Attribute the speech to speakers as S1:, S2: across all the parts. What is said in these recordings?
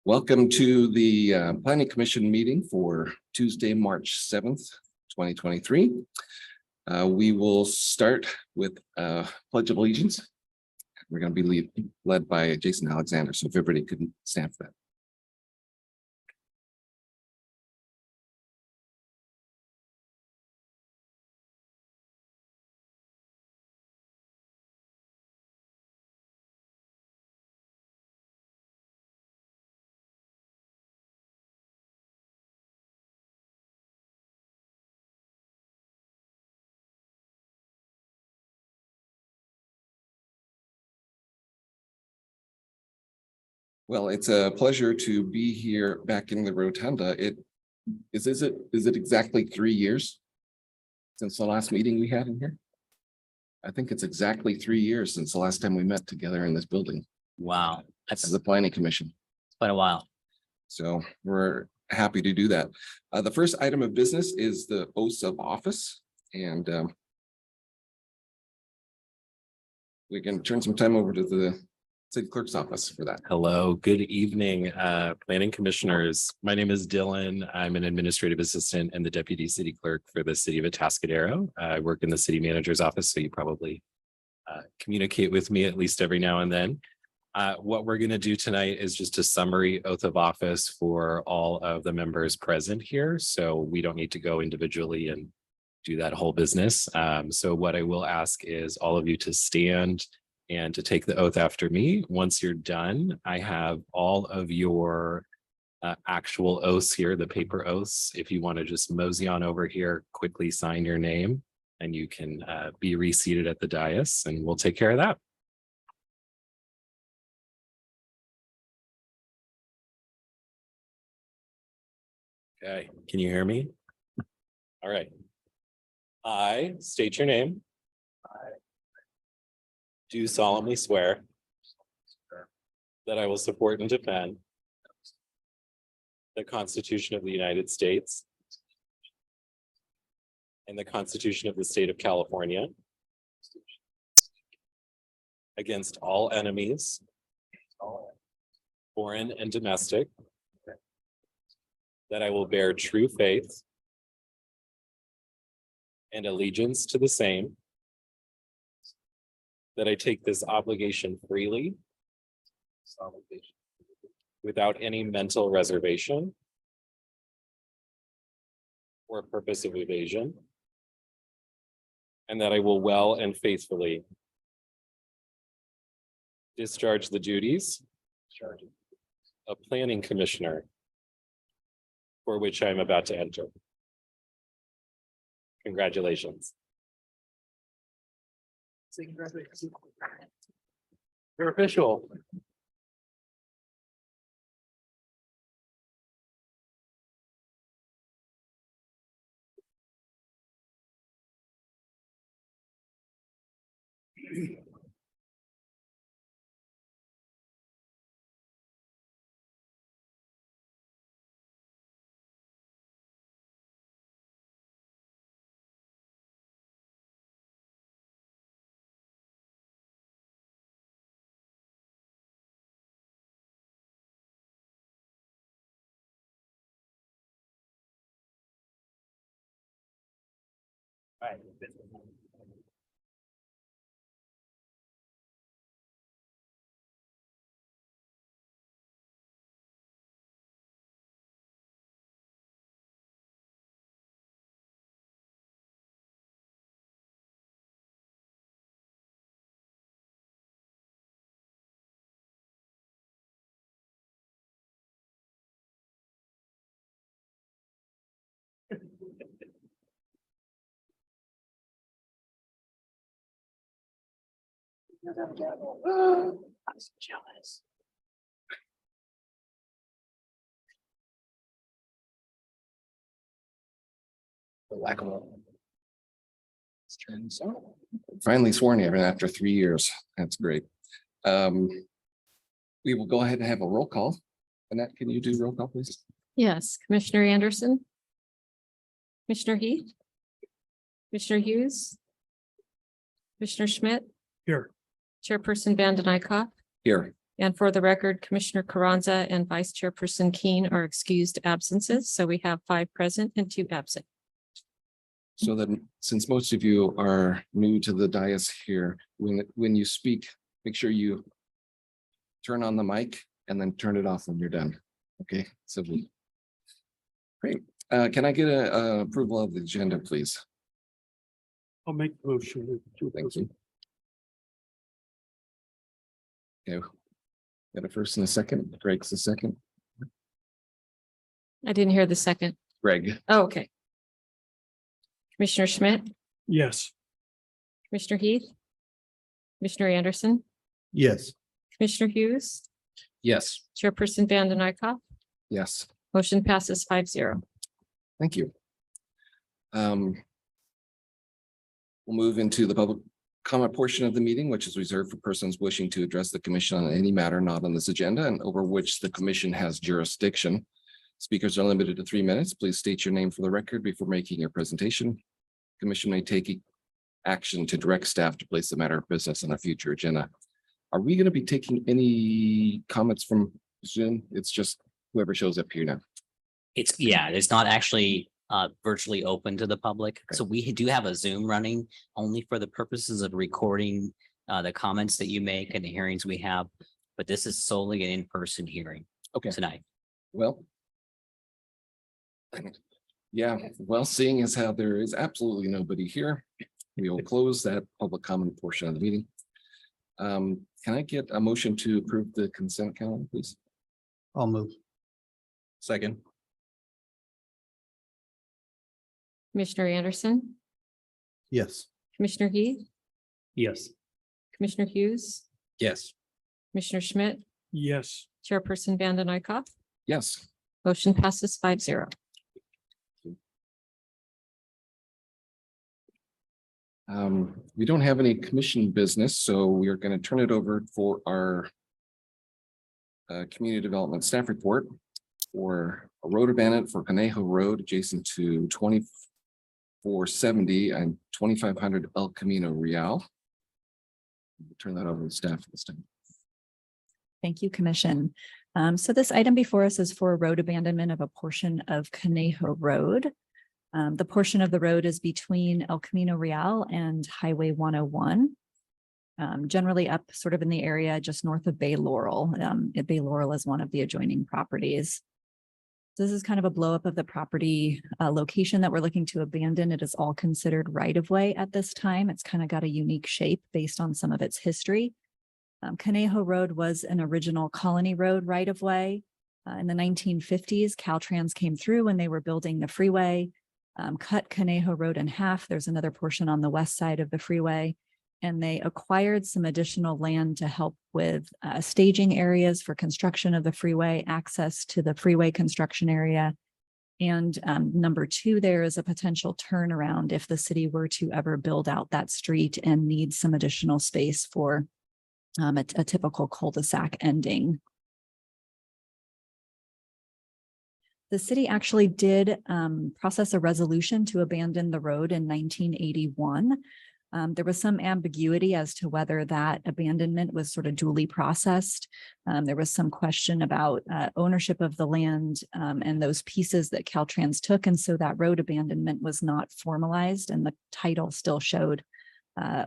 S1: Welcome to the Planning Commission meeting for Tuesday, March 7th, 2023. We will start with Pledge of Allegiance. We're going to be led by Jason Alexander, so if everybody could stand for that. Well, it's a pleasure to be here back in the rotunda. Is it exactly 3 years since the last meeting we had in here? I think it's exactly 3 years since the last time we met together in this building
S2: Wow,
S1: as
S2: that's
S1: the Planning Commission.
S2: quite a while.
S1: So we're happy to do that. The first item of business is the oaths of office, and we can turn some time over to the city clerk's office for that.
S3: Hello, good evening, planning commissioners. My name is Dylan. I'm an administrative assistant and the deputy city clerk for the city of Atascadero. I work in the city manager's office, so you probably communicate with me at least every now and then. What we're going to do tonight is just a summary oath of office for all of the members present here. So we don't need to go individually and do that whole business. So what I will ask is all of you to stand and to take the oath after me. Once you're done, I have all of your actual oaths here, the paper oaths. If you want to just mosey on over here, quickly sign your name, and you can be reseated at the dais, and we'll take care of that. Okay, can you hear me? All right. I state your name. Do solemnly swear that I will support and defend the Constitution of the United States and the Constitution of the State of California against all enemies, foreign and domestic, that I will bear true faith and allegiance to the same, that I take this obligation freely without any mental reservation or purpose of evasion, and that I will well and faithfully discharge the duties of planning commissioner for which I am about to enter. Congratulations. You're official. Right. I'm so jealous.
S1: Finally sworn in after 3 years. That's great. We will go ahead and have a roll call. Annette, can you do roll call, please?
S4: Yes, Commissioner Anderson. Commissioner Heath. Commissioner Hughes. Commissioner Schmidt.
S5: Here.
S4: Chairperson Vanden Eyck.
S1: Here.
S4: And for the record, Commissioner Carranza and Vice Chairperson Keen are excused absences. So we have 5 present and 2 absent.
S1: So then, since most of you are new to the dais here, when you speak, make sure you turn on the mic and then turn it off when you're done. Okay, so great. Can I get a approval of the agenda, please?
S2: I'll make the motion.
S1: Thank you. Okay. Got a first and a second. Greg's the second.
S4: I didn't hear the second.
S1: Greg,
S4: Oh, okay. Commissioner Schmidt,
S2: Yes.
S4: Commissioner Heath, Commissioner Anderson,
S2: Yes.
S4: Commissioner Hughes,
S1: yes.
S4: Chairperson Vanden Eyck.
S1: Yes,
S4: Motion passes 5-0.
S1: thank you. We'll move into the public comment portion of the meeting, which is reserved for persons wishing to address the commission on any matter not on this agenda and over which the commission has jurisdiction. Speakers are limited to 3 minutes. Please state your name for the record before making your presentation. Commission may take action to direct staff to place the matter of business on a future agenda. Are we going to be taking any comments from Zoom? It's just whoever shows up here now.
S5: It's not actually virtually open to the public. So we do have a Zoom running only for the purposes of recording the comments that you make and the hearings we have. But this is solely an in-person hearing
S1: Okay,
S5: tonight.
S1: well. Yeah, well, seeing as how there is absolutely nobody here, we will close that public comment portion of the meeting. Can I get a motion to approve the consent calendar, please?
S2: I'll move.
S1: Second.
S4: Commissioner Anderson,
S2: Yes.
S4: Commissioner Heath,
S2: Yes.
S4: Commissioner Hughes,
S1: Yes.
S4: Commissioner Schmidt,
S2: Yes.
S4: Chairperson Vanden Eyck.
S1: Yes.
S4: Motion passes 5-0.
S1: We don't have any commission business, so we are going to turn it over for our community development staff report for a road abandonment for Conejo Road adjacent to 2470 and 2500 El Camino Real. Turn that over to staff this time.
S6: Thank you, Commission. So this item before us is for a road abandonment of a portion of Conejo Road. The portion of the road is between El Camino Real and Highway 101. Generally up sort of in the area just north of Bay Laurel. Bay Laurel is one of the adjoining properties. This is kind of a blow up of the property location that we're looking to abandon. It is all considered right of way at this time. It's kind of got a unique shape based on some of its history. Conejo Road was an original colony road right of way. In the 1950s, Caltrans came through when they were building the freeway, cut Conejo Road in half. There's another portion on the west side of the freeway, and they acquired some additional land to help with staging areas for construction of the freeway, access to the freeway construction area. And number 2, there is a potential turnaround if the city were to ever build out that street and need some additional space for a typical cul-de-sac ending. The city actually did process a resolution to abandon the road in 1981. There was some ambiguity as to whether that abandonment was sort of duly processed. There was some question about ownership of the land and those pieces that Caltrans took. And so that road abandonment was not formalized, and the title still showed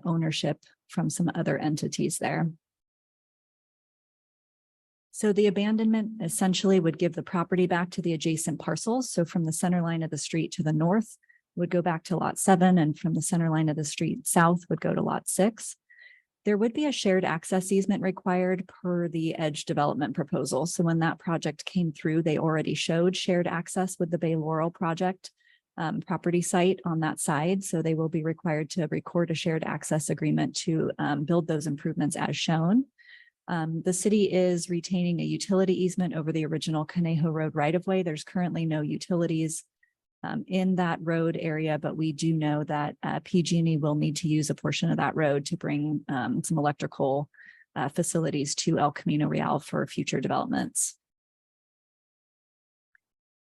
S6: ownership from some other entities there. So the abandonment essentially would give the property back to the adjacent parcels. So from the center line of the street to the north would go back to lot 7, and from the center line of the street south would go to lot 6. There would be a shared access easement required per the Edge development proposal. So when that project came through, they already showed shared access with the Bay Laurel project property site on that side. So they will be required to record a shared access agreement to build those improvements as shown. The city is retaining a utility easement over the original Conejo Road right-of-way. There's currently no utilities in that road area, but we do know that PG&E will need to use a portion of that road to bring some electrical facilities to El Camino Real for future developments.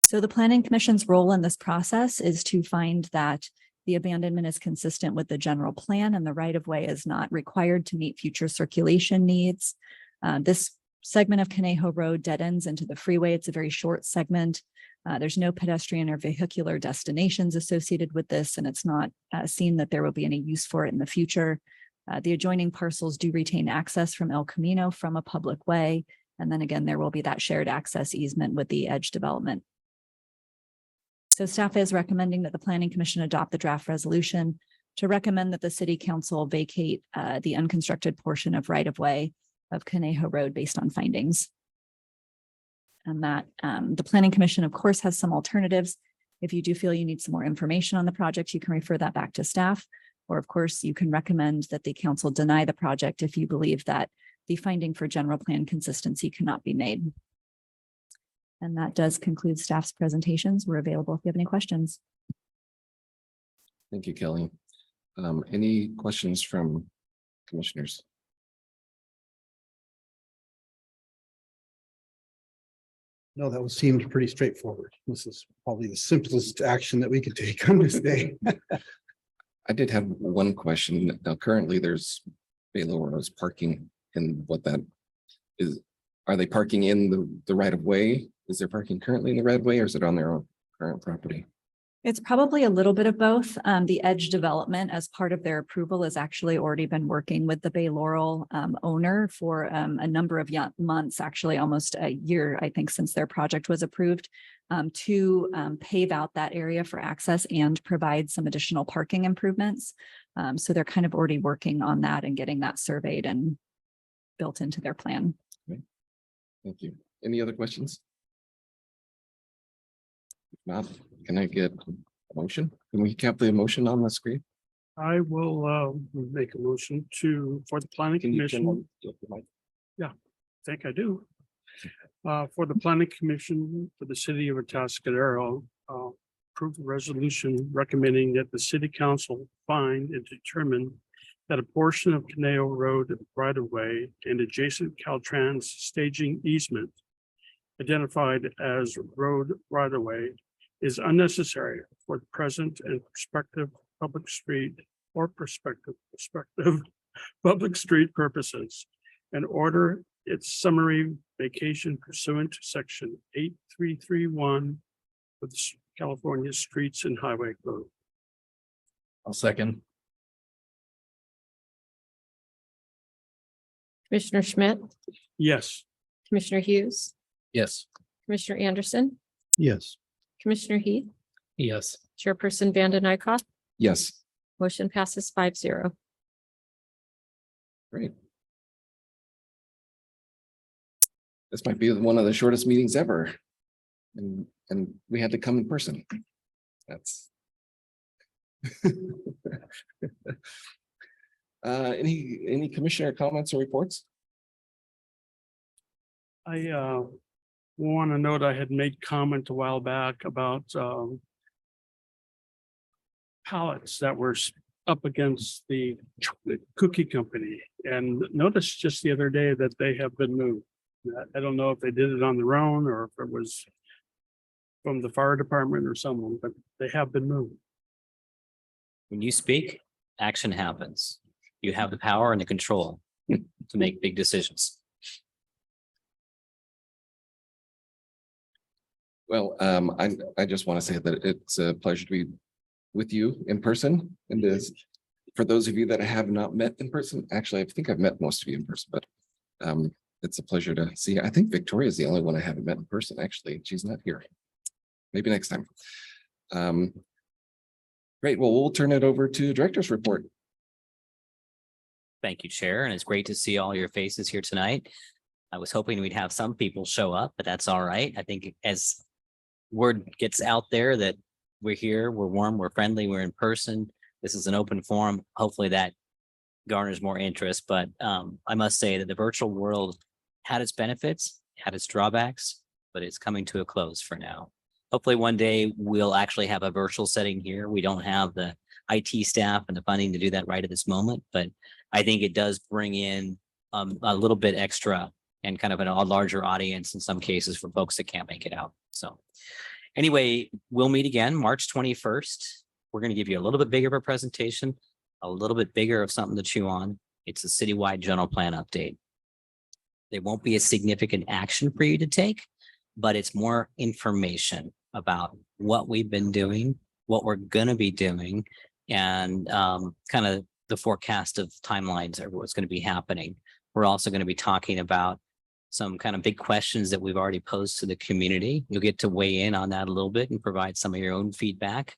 S6: So the Planning Commission's role in this process is to find that the abandonment is consistent with the general plan and the right-of-way is not required to meet future circulation needs. This segment of Conejo Road dead ends into the freeway. It's a very short segment. There's no pedestrian or vehicular destinations associated with this, and it's not seen that there will be any use for it in the future. The adjoining parcels do retain access from El Camino from a public way. And then again, there will be that shared access easement with the edge development. So staff is recommending that the Planning Commission adopt the draft resolution to recommend that the City Council vacate the unconstructed portion of right-of-way of Conejo Road based on findings. And that the Planning Commission, of course, has some alternatives. If you do feel you need some more information on the project, you can refer that back to staff. Or of course, you can recommend that the council deny the project if you believe that the finding for general plan consistency cannot be made. And that does conclude staff's presentations. We're available if you have any questions.
S1: Thank you, Kelly. Any questions from commissioners?
S2: No, that seemed pretty straightforward. This is probably the simplest action that we could take on this day.
S1: I did have one question. Now, currently there's Baylor's parking in what that is. Are they parking in the right of way? Is there parking currently in the right of way, or is it on their own current property?
S6: It's probably a little bit of both. The edge development as part of their approval has actually already been working with the Bay Laurel owner for a number of months, actually almost a year, I think, since their project was approved to pave out that area for access and provide some additional parking improvements. So they're kind of already working on that and getting that surveyed and built into their plan.
S1: Thank you. Any other questions? If not, can I get a motion? Can we cap the motion on the screen?
S7: I will make a motion for the planning commission. I think I do. For the planning commission for the city of Atascadero, approve the resolution recommending that the city council find and determine that a portion of Conejo Road right of way and adjacent Caltrans staging easement identified as road right of way is unnecessary for the present and prospective public street or prospective public street purposes, and order its summary vacation pursuant to section 8331 of the California Streets and Highway Code.
S2: I'll second.
S4: Commissioner Schmidt,
S7: Yes.
S4: Commissioner Hughes,
S2: Yes.
S4: Commissioner Anderson,
S2: Yes.
S4: Commissioner Heath,
S2: Yes.
S4: Chairperson Vanden Eyck.
S1: Yes,
S4: Motion passes 5-0.
S1: great. This might be one of the shortest meetings ever. And we had to come in person. That's. Any commissioner comments or reports?
S7: I want to note I had made comment a while back about pallets that were up against the cookie company, and noticed just the other day that they have been moved. I don't know if they did it on their own or if it was from the fire department or someone, but they have been moved.
S5: When you speak, action happens. You have the power and the control to make big decisions.
S1: Well, I just want to say that it's a pleasure to be with you in person. And for those of you that I have not met in person, actually, I think I've met most of you in person, but it's a pleasure to see. I think Victoria is the only one I haven't met in person, actually. She's not here. Maybe next time. Great. Well, we'll turn it over to director's report.
S5: Thank you, Chair, and it's great to see all your faces here tonight. I was hoping we'd have some people show up, but that's all right. I think as word gets out there that we're here, we're warm, we're friendly, we're in person. This is an open forum. Hopefully that garners more interest, but I must say that the virtual world had its benefits, had its drawbacks, but it's coming to a close for now. Hopefully one day we'll actually have a virtual setting here. We don't have the IT staff and the funding to do that right at this moment, but I think it does bring in a little bit extra and kind of a larger audience in some cases for folks that can't make it out. So anyway, we'll meet again March 21st. We're going to give you a little bit bigger of a presentation, a little bit bigger of something to chew on. It's a citywide general plan update. There won't be a significant action for you to take, but it's more information about what we've been doing, what we're gonna be doing, and kind of the forecast of timelines of what's going to be happening. We're also going to be talking about some kind of big questions that we've already posed to the community. You'll get to weigh in on that a little bit and provide some of your own feedback.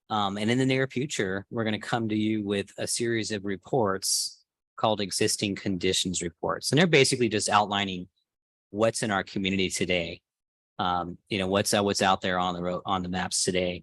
S5: And in the near future, we're going to come to you with a series of reports called existing conditions reports. And they're basically just outlining what's in our community today. What's out there on the road, on the maps today.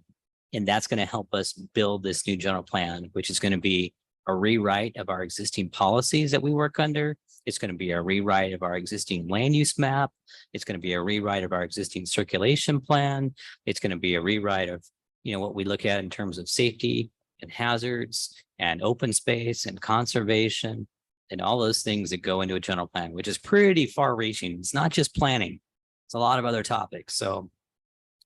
S5: And that's going to help us build this new general plan, which is going to be a rewrite of our existing policies that we work under. It's going to be a rewrite of our existing land use map. It's going to be a rewrite of our existing circulation plan. It's going to be a rewrite of, what we look at in terms of safety and hazards and open space and conservation and all those things that go into a general plan, which is pretty far reaching. It's not just planning. It's a lot of other topics. So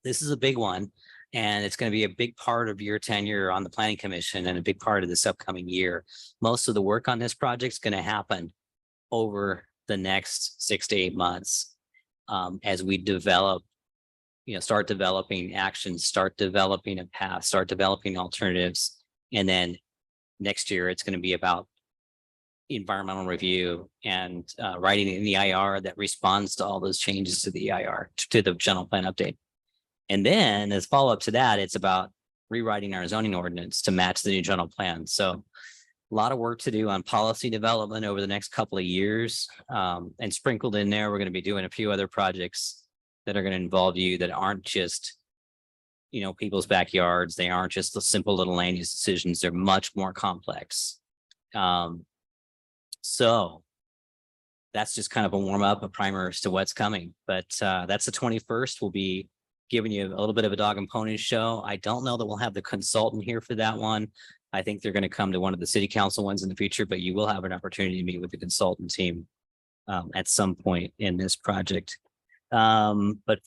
S5: this is a big one. And it's going to be a big part of your tenure on the Planning Commission and a big part of this upcoming year. Most of the work on this project is going to happen over the next 6 to 8 months as we develop, start developing actions, start developing a path, start developing alternatives. And then next year, it's going to be about environmental review and writing in the EIR that responds to all those changes to the EIR, to the general plan update. And then as follow-up to that, it's about rewriting our zoning ordinance to match the new general plan. So a lot of work to do on policy development over the next couple of years. And sprinkled in there, we're going to be doing a few other projects that are going to involve you that aren't just, people's backyards. They aren't just the simple little land use decisions. They're much more complex. So that's just kind of a warm up, a primer as to what's coming. But that's the 21st. We'll be giving you a little bit of a dog and pony show. I don't know that we'll have the consultant here for that one. I think they're going to come to one of the city council ones in the future, but you will have an opportunity to meet with the consultant team at some point in this project. But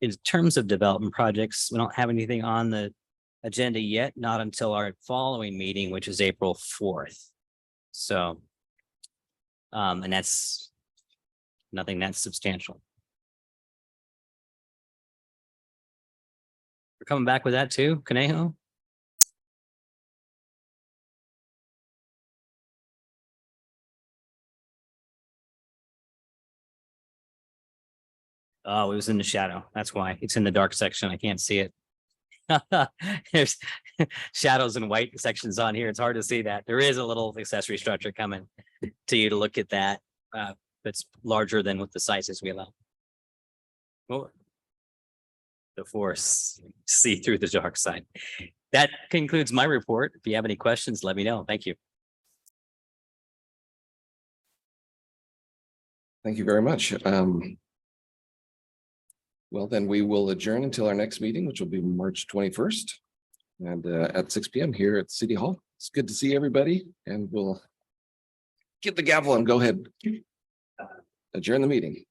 S5: in terms of development projects, we don't have anything on the agenda yet, not until our following meeting, which is April 4th. So, and that's nothing that's substantial. We're coming back with that too, Conejo? Oh, it was in the shadow. That's why. It's in the dark section. I can't see it. There's shadows and white sections on here. It's hard to see that. There is a little accessory structure coming to you to look at that. That's larger than what the sizes we allow. Oh. The force, see through the dark side. That concludes my report. If you have any questions, let me know. Thank you.
S1: Thank you very much. Well, then we will adjourn until our next meeting, which will be March 21st. And at 6 p.m. here at City Hall. It's good to see everybody, and we'll get the gavel and go ahead. Adjourn the meeting.